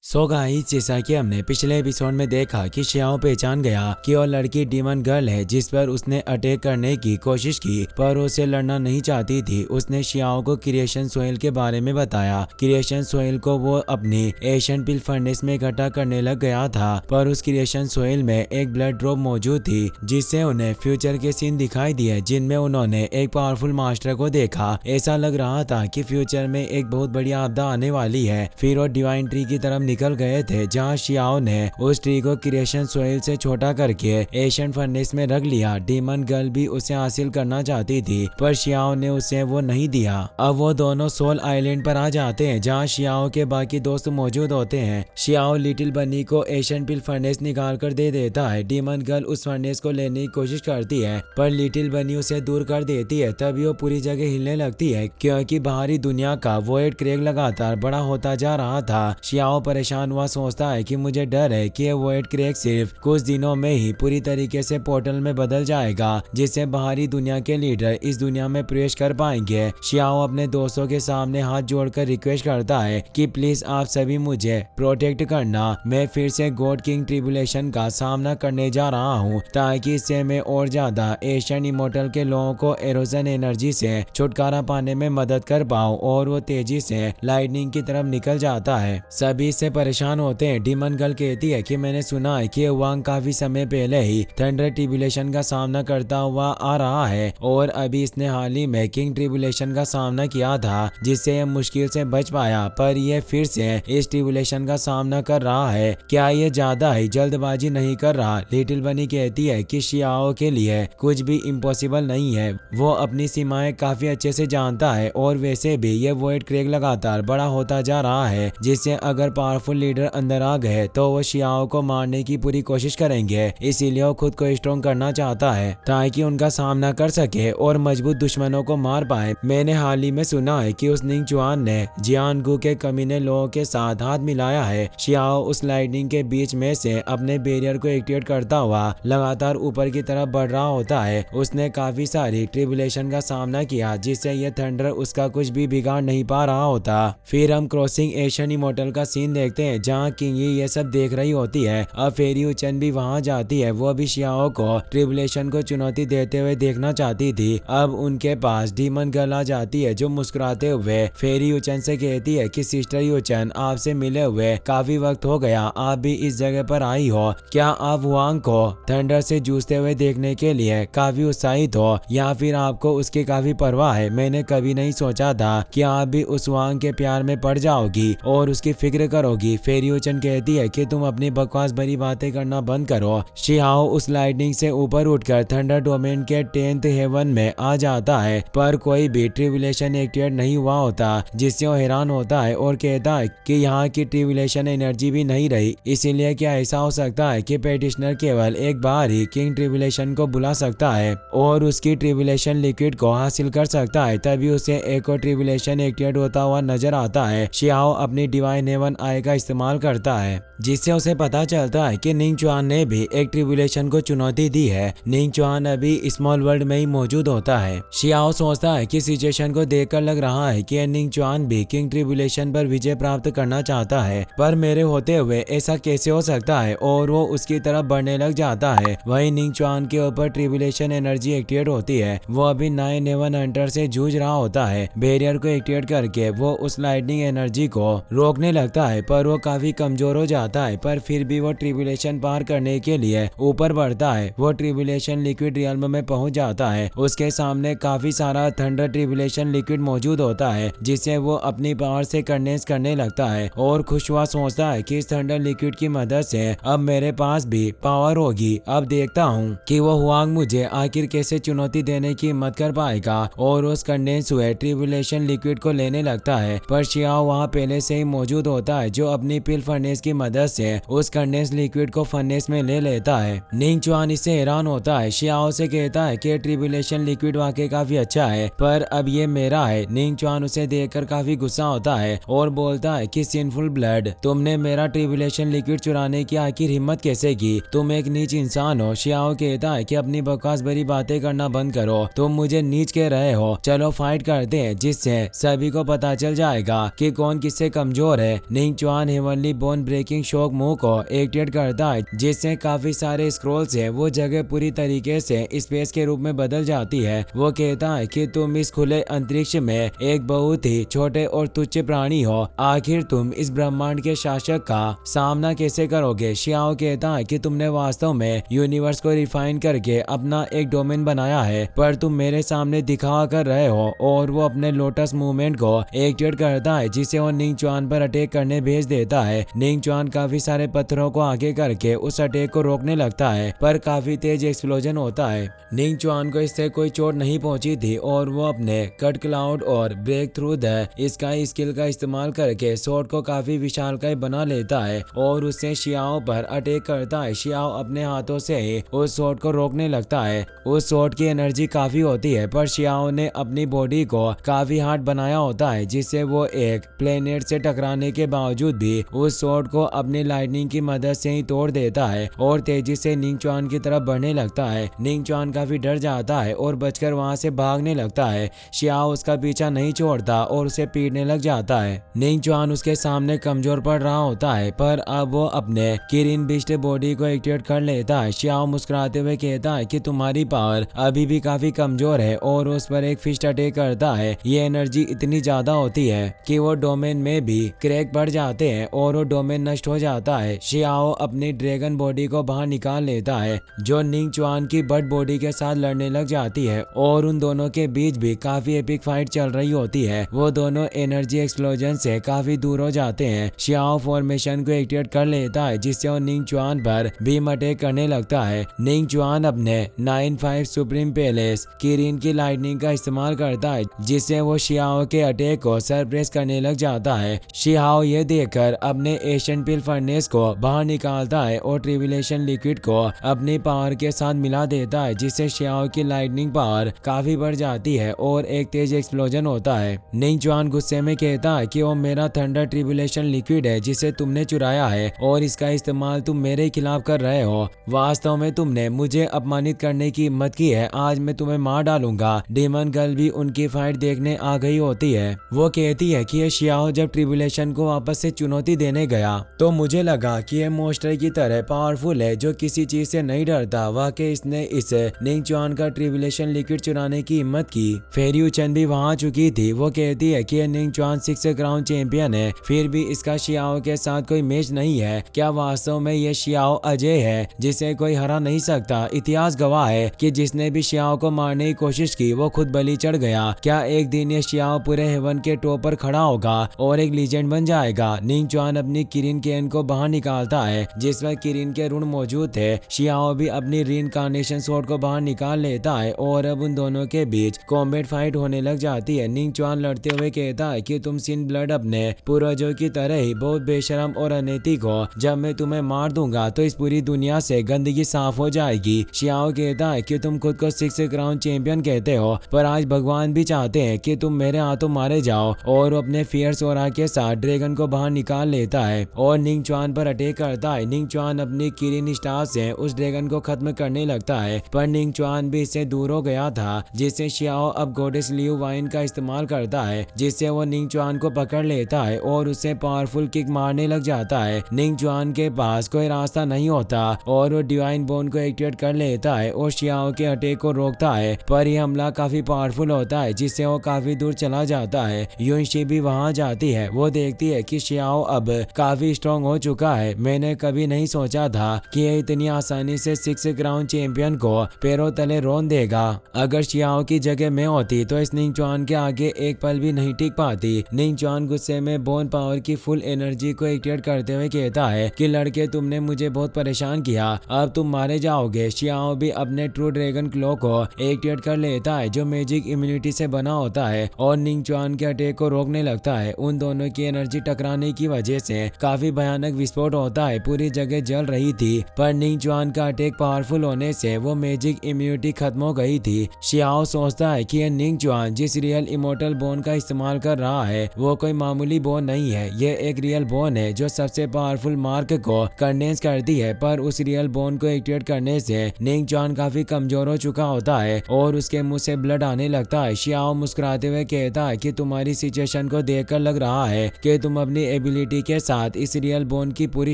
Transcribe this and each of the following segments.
So guys, जैसा कि हमने पिछले एपिसोड में देखा कि शियाओ पहचान गया कि वो लड़की डीमन गर्ल है जिस पर उसने अटैक करने की कोशिश की, पर उसे लड़ना नहीं चाहती थी। उसने शियाओ को क्रिएशन सोइल के बारे में बताया। क्रिएशन सोइल को वो अपनी एशियन पिल फर्नेस में इकट्ठा करने लग गया था, पर उस क्रिएशन सोइल में एक ब्लड ड्रॉप मौजूद थी जिससे उन्हें फ्यूचर के सीन दिखाई दिए जिनमें उन्होंने एक पावरफुल मास्टर को देखा। ऐसा लग रहा था कि फ्यूचर में एक बहुत बड़ी आपदा आने वाली है। फिर वो डिवाइन ट्री की तरफ निकल गए थे जहां शियाओ ने उस ट्री को क्रिएशन सोइल से छोटा करके एशियन फर्नेस में रख लिया। डीमन गर्ल भी उसे हासिल करना चाहती थी, पर शियाओ ने उसे वो नहीं दिया। अब वो दोनों सोल आइलैंड पर आ जाते हैं जहां शियाओ के बाकी दोस्त मौजूद होते हैं। शियाओ लिटिल बनी को एशियन पिल फर्नेस निकाल कर दे देता है। डीमन गर्ल उस फर्नेस को लेने की कोशिश करती है, पर लिटिल बनी उसे दूर कर देती है। तभी वो पूरी जगह हिलने लगती है क्योंकि बाहरी दुनिया का वॉइड क्रेग लगातार बड़ा होता जा रहा था। शियाओ परेशान हुआ सोचता है कि मुझे डर है कि वॉइड क्रेग सिर्फ कुछ दिनों में ही पूरी तरीके से पोर्टल में बदल जाएगा जिससे बाहरी दुनिया के लीडर इस दुनिया में प्रवेश कर पाएंगे। शियाओ अपने दोस्तों के सामने हाथ जोड़कर रिक्वेस्ट करता है कि प्लीज आप सभी मुझे प्रोटेक्ट करना। मैं फिर से गॉड किंग ट्रिब्यूलेशन का सामना करने जा रहा हूँ ताकि इससे मैं और ज्यादा एशियन इमोर्टल के लोगों को एरोजन एनर्जी से छुटकारा पाने में मदद कर पाऊँ। और वो तेजी से लाइटनिंग की तरफ निकल जाता है। सभी इससे परेशान होते हैं। डीमन गर्ल कहती है कि मैंने सुना है कि वांग काफी समय पहले ही थंडर ट्रिब्यूलेशन का सामना करता हुआ आ रहा है और अभी इसने हाल ही में किंग ट्रिब्यूलेशन का सामना किया था जिससे यह मुश्किल से बच पाया, पर यह फिर से इस ट्रिब्यूलेशन का सामना कर रहा है। क्या ये ज्यादा ही जल्दबाजी नहीं कर रहा? लिटिल बनी कहती है कि शियाओ के लिए कुछ भी इम्पॉसिबल नहीं है। वो अपनी सीमाएं काफी अच्छे से जानता है और वैसे भी ये वॉइड क्रेग लगातार बड़ा होता जा रहा है जिससे अगर पावरफुल लीडर अंदर आ गए तो वो शियाओ को मारने की पूरी कोशिश करेंगे। इसीलिए वो खुद को स्ट्रॉन्ग करना चाहता है ताकि उनका सामना कर सके और मजबूत दुश्मनों को मार पाए। मैंने हाल ही में सुना है कि उस निंग चुआन ने जियानगू के कमीने लोगों के साथ हाथ मिलाया है। शियाओ उस लाइटनिंग के बीच में से अपने बैरियर को एक्टिवेट करता हुआ लगातार ऊपर की तरफ बढ़ रहा होता है। उसने काफी सारी ट्रिब्यूलेशन का सामना किया जिससे यह थंडर उसका कुछ भी बिगाड़ नहीं पा रहा होता। फिर हम क्रॉसिंग एशियन इमोर्टल का सीन देखते हैं जहाँ किंगी ये सब देख रही होती है। अब फेरी उचन भी वहां जाती है। वो भी शियाओ को ट्रिब्यूलेशन को चुनौती देते हुए देखना चाहती थी। अब उनके पास डीमन गर्ल आ जाती है जो मुस्कुराते हुए फेरी उचन से कहती है कि सिस्टर यूचन, आपसे मिले हुए काफी वक्त हो गया। आप भी इस जगह पर आई हो। क्या आप वांग को थंडर से जूझते हुए देखने के लिए काफी उत्साहित हो या फिर आपको उसकी काफी परवाह है? मैंने कभी नहीं सोचा था कि आप भी उस वांग के प्यार में पड़ जाओगी और उसकी फिक्र करोगी। फेरी उचन कहती है कि तुम अपनी बकवास भरी बातें करना बंद करो। शियाओ उस लाइटनिंग से ऊपर उठकर थंडर डोमेन के 10th हेवन में आ जाता है, पर कोई भी ट्रिब्यूलेशन एक्टिवेट नहीं हुआ होता जिससे वो हैरान होता है और कहता है कि यहाँ की ट्रिब्यूलेशन एनर्जी भी नहीं रही। इसीलिए क्या ऐसा हो सकता है कि पेटिशनर केवल एक बार ही किंग ट्रिब्यूलेशन को बुला सकता है और उसकी ट्रिब्यूलेशन लिक्विड को हासिल कर सकता है? तभी उसे एक और ट्रिब्यूलेशन एक्टिवेट होता हुआ नजर आता है। शियाओ अपनी डिवाइन हेवन आई का इस्तेमाल करता है जिससे उसे पता चलता है कि निंग चुआन ने भी एक ट्रिब्यूलेशन को चुनौती दी है। निंग चुआन अभी स्मॉल वर्ल्ड में ही मौजूद होता है। शियाओ सोचता है कि सिचुएशन को देखकर लग रहा है कि निंग चुआन भी किंग ट्रिब्यूलेशन पर विजय प्राप्त करना चाहता है, पर मेरे होते हुए ऐसा कैसे हो सकता है? और वो उसकी तरफ बढ़ने लग जाता है। वही निंग चुआन के ऊपर ट्रिब्यूलेशन एनर्जी एक्टिवेट होती है। वो अभी 9 हेवन हंटर से जूझ रहा होता है। बैरियर को एक्टिवेट करके वो उस लाइटनिंग एनर्जी को रोकने लगता है, पर वो काफी कमजोर हो जाता है। पर फिर भी वो ट्रिब्यूलेशन पार करने के लिए ऊपर बढ़ता है। वो ट्रिब्यूलेशन लिक्विड रियल्म में पहुंच जाता है। उसके सामने काफी सारा थंडर ट्रिब्यूलेशन लिक्विड मौजूद होता है जिसे वो अपनी पावर से कंडेंस करने लगता है और खुश हुआ सोचता है कि इस थंडर लिक्विड की मदद से अब मेरे पास भी पावर होगी। अब देखता हूँ कि वो हुआंग मुझे आखिर कैसे चुनौती देने की हिम्मत कर पाएगा। और उस कंडेंस हुए ट्रिब्यूलेशन लिक्विड को लेने लगता है, पर शियाओ वहाँ पहले से ही मौजूद होता है जो अपनी पिल फर्नेस की मदद से उस कंडेंस लिक्विड को फर्नेस में ले लेता है। निंग चुआन इससे हैरान होता है। शियाओ से कहता है कि ट्रिब्यूलेशन लिक्विड वाकई काफी अच्छा है, पर अब ये मेरा है। निंग चुआन उसे देखकर काफी गुस्सा होता है और बोलता है कि सिनफुल ब्लड, तुमने मेरा ट्रिब्यूलेशन लिक्विड चुराने की आखिर हिम्मत कैसे की? तुम एक नीच इंसान हो। शियाओ कहता है कि अपनी बकवास भरी बातें करना बंद करो। तुम मुझे नीच कह रहे हो। चलो फाइट करते हैं जिससे सभी को पता चल जाएगा कि कौन किससे कमजोर है। Ning Chuan Chuan heavenly bone breaking shock move को एक्टिवेट करता है, जिससे काफी सारे स्क्रोल्स है वो जगह पूरी तरीके से स्पेस के रूप में बदल जाती है। वो कहता है कि तुम इस खुले अंतरिक्ष में एक बहुत ही छोटे और तुच्छ प्राणी हो, आखिर तुम इस ब्रह्मांड के शासक का सामना कैसे करोगे। शियाओ कहता है कि तुमने वास्तव में यूनिवर्स को रिफाइन करके अपना एक डोमेन बनाया है, पर तुम मेरे सामने दिखा कर रहे हो। और वो अपने लोटस मूवमेंट को एक्टिवेट करता है, जिसे वो निंग चुआन पर अटैक करने भेज देता है। निंग चुआन काफी सारे पत्थरों को आगे करके उस अटैक को रोकने लगता है, पर काफी तेज एक्सप्लोजन होता है। निंग चुआन को इससे कोई चोट नहीं पहुंची थी और वो अपने कट क्लाउड और break through the sky skill का इस्तेमाल करके स्वॉर्ड को काफी विशालकाय बना लेता है और उससे शियाओ पर अटैक करता है। शियाओ अपने हाथों से ही उस स्वॉर्ड को रोकने लगता है। उस स्वॉर्ड की एनर्जी काफी होती है, पर शियाओ ने अपनी बॉडी को काफी हार्ड बनाया होता है, जिससे वो एक प्लेनेट से टकराने के बावजूद भी उस स्वॉर्ड को अपनी लाइटनिंग की मदद से ही तोड़ देता है और तेजी से निंग चुआन की तरफ बढ़ने लगता है। निंग चुआन काफी डर जाता है और बचकर वहां से भागने लगता है। शियाओ उसका पीछा नहीं छोड़ता और उसे पीटने लग जाता है। निंग चुआन उसके सामने कमजोर पड़ रहा होता है, पर अब वो अपने किरिन बिस्ट बॉडी को एक्टिवेट कर लेता है। शियाओ मुस्कुराते हुए कहता है कि तुम्हारी पावर अभी भी काफी कमजोर है और उस पर एक फिस्ट अटैक करता है। ये एनर्जी इतनी ज्यादा होती है कि वो डोमेन में भी क्रैक पड़ जाते हैं और वो डोमेन नष्ट हो जाता है। शियाओ अपनी ड्रैगन बॉडी को बाहर निकाल लेता है, जो निंग चुआन की बर्ड बॉडी के साथ लड़ने लग जाती है और उन दोनों के बीच भी काफी एपिक फाइट चल रही होती है। वो दोनों एनर्जी एक्सप्लोजन से काफी दूर हो जाते हैं। शियाओ फॉर्मेशन को एक्टिवेट कर लेता है, जिससे वो निंग चुआन पर बीम अटैक करने लगता है। निंग चुआन अपने 9-5 सुप्रीम पैलेस किरिन की लाइटनिंग का इस्तेमाल करता है, जिससे वो शियाओ के अटैक को सरप्राइज करने लग जाता है। शियाओ ये देखकर अपने एशियन पिल फर्नेस को बाहर निकालता है और ट्रिबुलेशन लिक्विड को अपनी पावर के साथ मिला देता है, जिससे शियाओ की लाइटनिंग पावर काफी बढ़ जाती है और एक तेज एक्सप्लोजन होता है। निंग चुआन गुस्से में कहता है कि वो मेरा थंडर ट्रिबुलेशन लिक्विड है जिसे तुमने चुराया है और इसका इस्तेमाल तुम मेरे खिलाफ कर रहे हो। वास्तव में तुमने मुझे अपमानित करने की हिम्मत की है, आज मैं तुम्हें मार डालूंगा। डीमन गर्ल भी उनकी फाइट देखने आ गई होती है। वो कहती है कि ये शियाओ जब ट्रिबुलेशन को वापस से चुनौती देने गया तो मुझे लगा कि ये मॉन्स्टर की तरह पावरफुल है जो किसी चीज से नहीं डरता। वाकई इसने इस निंग चुआन का ट्रिबुलेशन लिक्विड चुराने की हिम्मत की। फेरियू चन भी वहां चुकी थी। वो कहती है कि निंग चुआन 6 क्राउन चैंपियन है, फिर भी इसका शियाओ के साथ कोई मैच नहीं है। क्या वास्तव में ये शियाओ अजय है जिसे कोई हरा नहीं सकता? इतिहास गवाह है कि जिसने भी शियाओ को मारने की कोशिश की वो खुद बलि चढ़ गया। क्या एक दिन ये शियाओ पूरे हेवन के टॉप पर खड़ा होगा और एक लीजेंड बन जाएगा? निंग चुआन अपनी किरिन कैन को बाहर निकालता है, जिसमें किरिन के ऋण मौजूद थे। शियाओ भी अपनी रीइंकार्नेशन स्वॉर्ड को बाहर निकाल लेता है और अब उन दोनों के बीच कॉम्बैट फाइट होने लग जाती है। निंग चुआन लड़ते हुए कहता है कि तुम सिन ब्लड अपने पूर्वजों की तरह ही बहुत बेशरम और अनैतिक हो। जब मैं तुम्हें मार दूंगा तो इस पूरी दुनिया से गंदगी साफ हो जाएगी। शियाओ कहता है कि तुम खुद को 6 क्राउन चैंपियन कहते हो, पर आज भगवान भी चाहते हैं कि तुम मेरे हाथों मारे जाओ। और अपने फियर्स ऑरा के साथ ड्रैगन को बाहर निकाल लेता है और निंग चुआन पर अटैक करता है। निंग चुआन अपनी किरिन स्टार से उस ड्रैगन को खत्म करने लगता है, पर निंग चुआन भी इससे दूर हो गया था, जिससे शियाओ अब गॉडेस लियू वाइन का इस्तेमाल करता है, जिससे वो निंग चुआन को पकड़ लेता है और उसे पावरफुल किक मारने लग जाता है। निंग चुआन के पास कोई रास्ता नहीं होता और वो डिवाइन बोन को एक्टिवेट कर लेता है और शियाओ के अटैक को रोकता है, पर यह हमला काफी पावरफुल होता है, जिससे वो काफी दूर चला जाता है। यूनशी भी वहां जाती है। वो देखती है कि शियाओ अब काफी स्ट्रॉन्ग हो चुका है। मैंने कभी नहीं सोचा था कि ये इतनी आसानी से 6 क्राउन चैंपियन को पैरों तले रोन देगा। अगर शियाओ की जगह मैं होती तो इस निंग चुआन के आगे एक पल भी नहीं टिक पाती। निंग चुआन गुस्से में बोन पावर की फुल एनर्जी को एक्टिवेट करते हुए कहता है कि लड़के तुमने मुझे बहुत परेशान किया, अब तुम मारे जाओगे। शियाओ भी अपने ट्रू ड्रैगन क्लो को एक्टिवेट कर लेता है, जो मैजिक इम्यूनिटी से बना होता है और निंग चुआन के अटैक को रोकने लगता है। उन दोनों की एनर्जी टकराने की वजह से काफी भयानक विस्फोट होता है। पूरी जगह जल रही थी, पर निंग चुआन का अटैक पावरफुल होने से वो मैजिक इम्यूनिटी खत्म हो गई थी। शियाओ सोचता है कि यह निंग चुआन जिस रियल इमोर्टल बोन का इस्तेमाल कर रहा है वो कोई मामूली बोन नहीं है, यह एक रियल बोन है जो सबसे पावरफुल मार्क को कंडेंस करती है। पर उस रियल बोन को एक्टिवेट करने से निंग चुआन काफी कमजोर हो चुका होता है और उसके मुंह से ब्लड आने लगता है। शियाओ मुस्कुराते हुए कहता है कि तुम्हारी सिचुएशन को देखकर लग रहा है कि तुम अपनी एबिलिटी के साथ इस रियल बोन की पूरी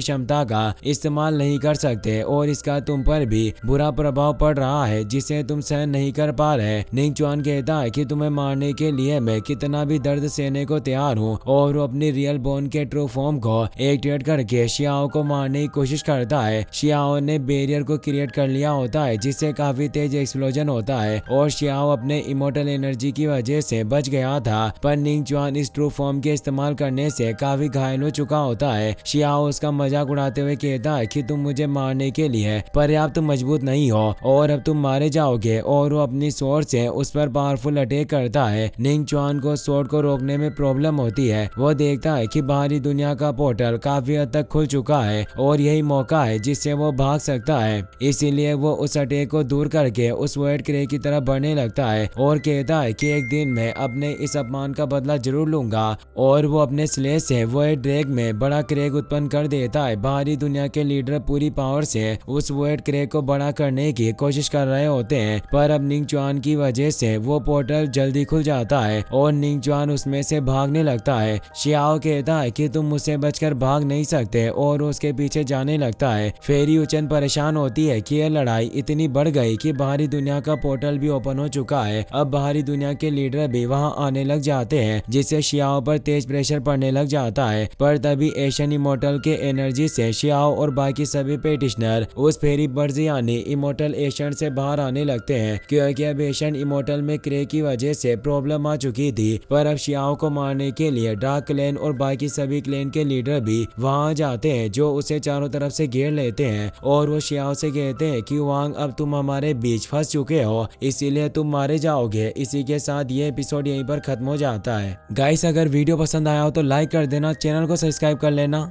क्षमता का इस्तेमाल नहीं कर सकते और इसका तुम पर भी बुरा प्रभाव पड़ रहा है जिसे तुम सहन नहीं कर पा रहे। निंग चुआन कहता है कि तुम्हें मारने के लिए मैं कितना भी दर्द सहने को तैयार हूँ और वो अपनी रियल बोन के ट्रू फॉर्म को एक्टिवेट करके शियाओ को मारने की कोशिश करता है। शियाओ ने बैरियर को क्रिएट कर लिया होता है जिससे काफी तेज एक्सप्लोजन होता है और शियाओ अपने इमोर्टल एनर्जी की वजह से बच गया था, पर निंग चुआन इस ट्रू फॉर्म के इस्तेमाल करने से काफी घायल हो चुका होता है। शियाओ उसका मजाक उड़ाते हुए कहता है कि तुम मुझे मारने के लिए पर्याप्त मजबूत नहीं हो और अब तुम मारे जाओगे, और वो अपनी स्वॉर्ड से उस पर पावरफुल अटैक करता है। निंग चुआन को स्वॉर्ड को रोकने में प्रॉब्लम होती है। वो देखता है कि बाहरी दुनिया का पोर्टल काफी हद तक खुल चुका है और यही मौका है जिससे वो भाग सकता है, इसीलिए वो उस अटैक को दूर करके उस वॉइड क्रे की तरफ बढ़ने लगता है और कहता है कि एक दिन मैं अपने इस अपमान का बदला जरूर लूंगा, और वो अपने स्लेज से वॉइड ड्रैग में बड़ा क्रेग उत्पन्न कर देता है। बाहरी दुनिया के लीडर पूरी पावर से उस वॉइड क्रेग को बड़ा करने की कोशिश कर रहे होते हैं, पर अब निंग चुआन की वजह से वो पोर्टल जल्दी खुल जाता है और निंग चुआन उसमें से भागने लगता है। शियाओ कहता है कि तुम मुझसे बचकर भाग नहीं सकते और उसके पीछे जाने लगता है। फेरी उचन परेशान होती है कि यह लड़ाई इतनी बढ़ गई कि बाहरी दुनिया का पोर्टल भी ओपन हो चुका है। अब बाहरी दुनिया के लीडर भी वहां आने लग जाते हैं जिससे शियाओ पर तेज प्रेशर पड़ने लग जाता है, पर तभी एशियन इमोर्टल के एनर्जी से शियाओ और बाकी सभी पेटिशनर उस फेरी बर्ज यानी इमोर्टल एशियन से बाहर आने लगते हैं, क्योंकि अब एशियन इमोर्टल में क्रे की वजह से प्रॉब्लम आ चुकी थी। पर अब शियाओ को मारने के लिए डार्क क्लैन और बाकी सभी क्लैन के लीडर भी वहां जाते हैं जो उसे चारों तरफ से घेर लेते हैं, और वो शियाओ से कहते हैं कि वांग अब तुम हमारे बीच फंस चुके हो, इसीलिए तुम मारे जाओगे। इसी के साथ ये एपिसोड यहीं पर खत्म हो जाता है। गाइस, अगर वीडियो पसंद आया हो तो लाइक कर देना, चैनल को सब्सक्राइब कर लेना।